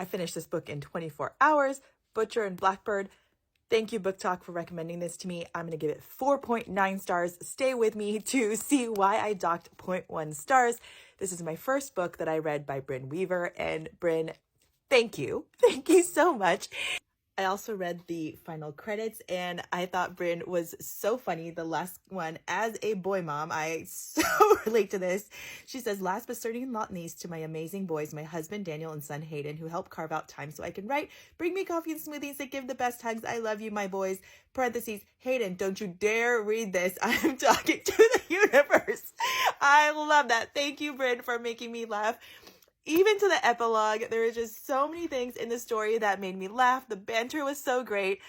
I finished this book in 24 hours. Butcher and Blackbird. Thank you, Book Talk, for recommending this to me. I'm going to give it 4.9 stars. Stay with me to see why I docked 0.1 stars. This is my first book that I read by Bryn Weaver. And Bryn, thank you. Thank you so much. I also read the final credits, and I thought Bryn was so funny. The last one, as a boy mom, I so relate to this. She says, last but certainly not least, to my amazing boys, my husband Daniel and son Hayden, who help carve out time so I can write. Bring me coffee and smoothies that give the best hugs. I love you, my boys. Parentheses, Hayden, don't you dare read this. I'm talking to the universe. I love that. Thank you, Bryn, for making me laugh. Even to the epilogue, there are just so many things in the story that made me laugh. The banter was so great.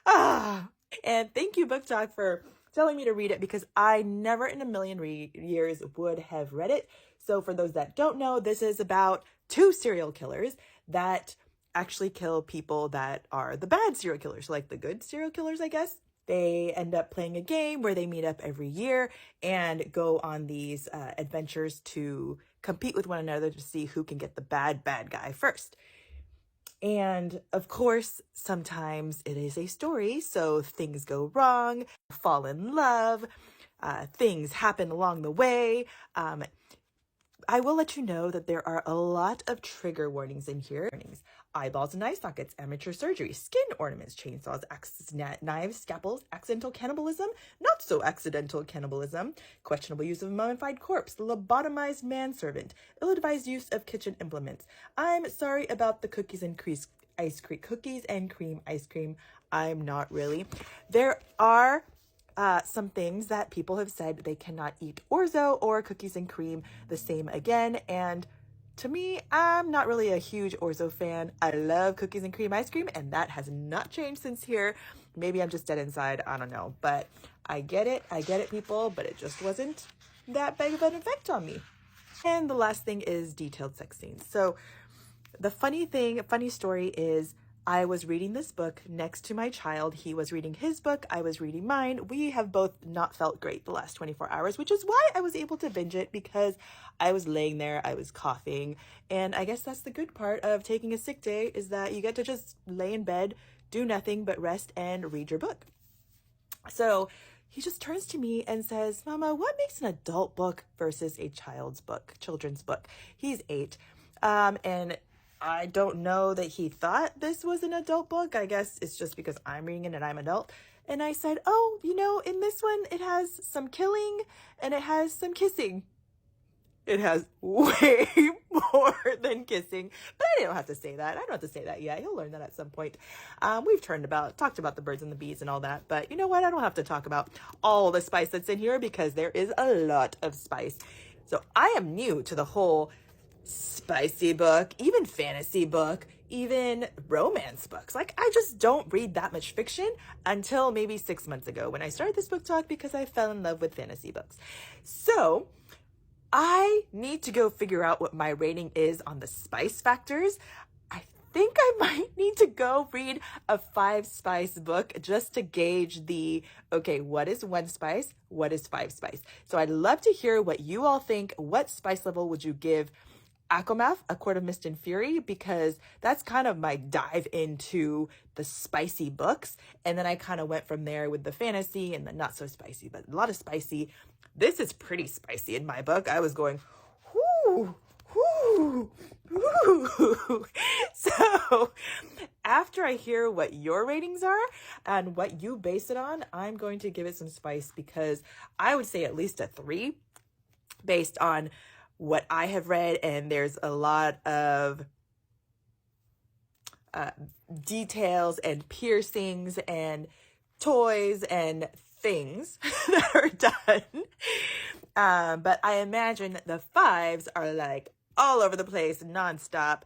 And thank you, Book Talk, for telling me to read it, because I never in a million years would have read it. So for those that don't know, this is about two serial killers that actually kill people that are the bad serial killers, like the good serial killers, I guess. They end up playing a game where they meet up every year and go on these adventures to compete with one another to see who can get the bad guy first. And of course, sometimes it is a story, so things go wrong, fall in love, things happen along the way. I will let you know that there are a lot of trigger warnings in here. Eyeballs and eye sockets, amateur surgery, skin ornaments, chainsaws, axes, knives, scalpels, accidental cannibalism, not so accidental cannibalism, questionable use of a mummified corpse, lobotomized manservant, ill-advised use of kitchen implements. I'm sorry about the cookies and cream ice cream. I'm not really. There are some things that people have said they cannot eat orzo or cookies and cream the same again, and to me, I'm not really a huge orzo fan. I love cookies and cream ice cream, and that has not changed since here. Maybe I'm just dead inside, I don't know, but I get it, people, but it just wasn't that big of an effect on me. And the last thing is detailed sex scenes. So the funny story is, I was reading this book next to my child. He was reading his book. I was reading mine. We have both not felt great the last 24 hours, which is why I was able to binge it, because I was laying there, I was coughing. And I guess that's the good part of taking a sick day, is that you get to just lay in bed, do nothing but rest and read your book. So he just turns to me and says, Mama, what makes an adult book versus a children's book? He's 8. And I don't know that he thought this was an adult book. I guess it's just because I'm reading it and I'm adult. And I said, oh, in this one, it has some killing and it has some kissing. It has way more than kissing, but I don't have to say that. I don't have to say that yet. He'll learn that at some point. We've talked about the birds and the bees and all that, but you know what? I don't have to talk about all the spice that's in here, because there is a lot of spice. So I am new to the whole spicy book, even fantasy book, even romance books. Like, I just don't read that much fiction until maybe 6 months ago when I started this book talk, because I fell in love with fantasy books. So I need to go figure out what my rating is on the spice factors. I think I might need to go read a 5 spice book just to gauge okay, what is 1 spice? What is 5 spice? So I'd love to hear what you all think. What spice level would you give Akamath, A Court of Mist and Fury? Because that's kind of my dive into the spicy books. And then I kind of went from there with the fantasy and the not so spicy, but a lot of spicy. This is pretty spicy in my book. I was going, whoo, whoo, whoo. So after I hear what your ratings are and what you base it on, I'm going to give it some spice, because I would say at least a 3 based on what I have read, and there's a lot of details and piercings and toys and things that are done. But I imagine the 5s are like all over the place, nonstop.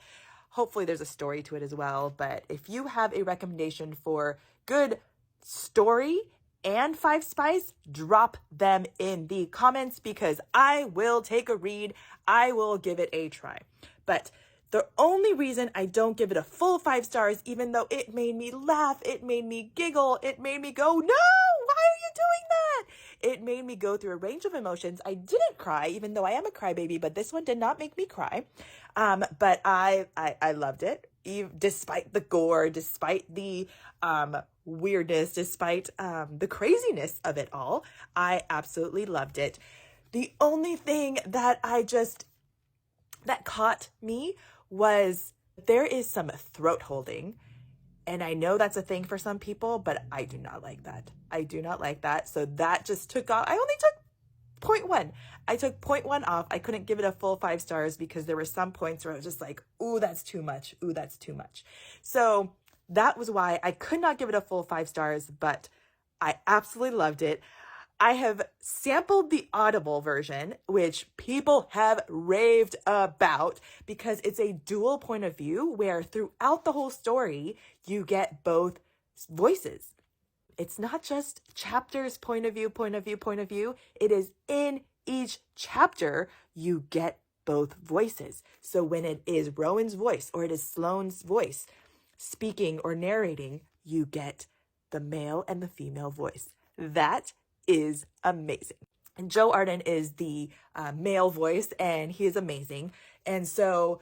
Hopefully there's a story to it as well. But if you have a recommendation for good story and 5 spice, drop them in the comments, because I will take a read. I will give it a try. But the only reason I don't give it a full 5 stars, even though it made me laugh, it made me giggle, it made me go, no, why are you doing that? It made me go through a range of emotions. I didn't cry, even though I am a crybaby, but this one did not make me cry. But I loved it. despite the gore, despite the weirdness, despite the craziness of it all. I absolutely loved it. The only thing that that caught me was there is some throat holding. And I know that's a thing for some people, but I do not like that. I do not like that. So that just took off. I only took 0.1. I took 0.1 off. I couldn't give it a full 5 stars because there were some points where I was just like, ooh, that's too much. Ooh, that's too much. So that was why I could not give it a full 5 stars, but I absolutely loved it. I have sampled the Audible version, which people have raved about because it's a dual point of view where throughout the whole story, you get both voices. It's not just chapters, point of view, point of view, point of view. It is in each chapter, you get both voices. So when it is Rowan's voice or it is Sloane's voice speaking or narrating, you get the male and the female voice. That is amazing. And Joe Arden is the male voice, and he is amazing. And so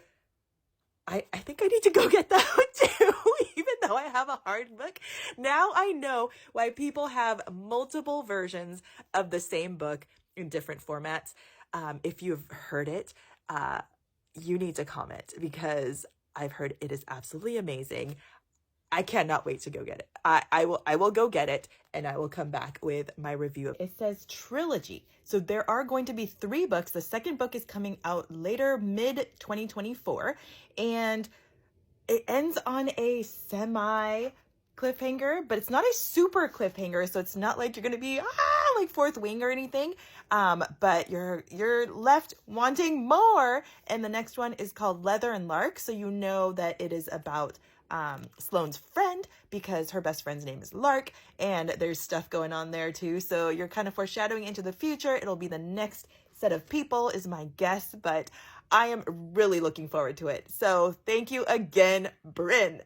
I think I need to go get that one too, even though I have a hard book. Now I know why people have multiple versions of the same book in different formats. If you've heard it, you need to comment because I've heard it is absolutely amazing. I cannot wait to go get it. I will go get it and I will come back with my review. It says trilogy. So there are going to be 3 books. The second book is coming out later, mid 2024, and it ends on a semi cliffhanger, but it's not a super cliffhanger. So it's not like you're going to be like Fourth Wing or anything. But you're left wanting more. And the next one is called Leather and Lark. So you know that it is about Sloane's friend because her best friend's name is Lark, and there's stuff going on there too. So you're kind of foreshadowing into the future. It'll be the next set of people is my guess, but I am really looking forward to it. So thank you again, Bryn.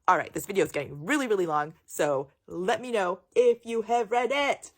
All right, this video is getting really, really long, so let me know if you have read it.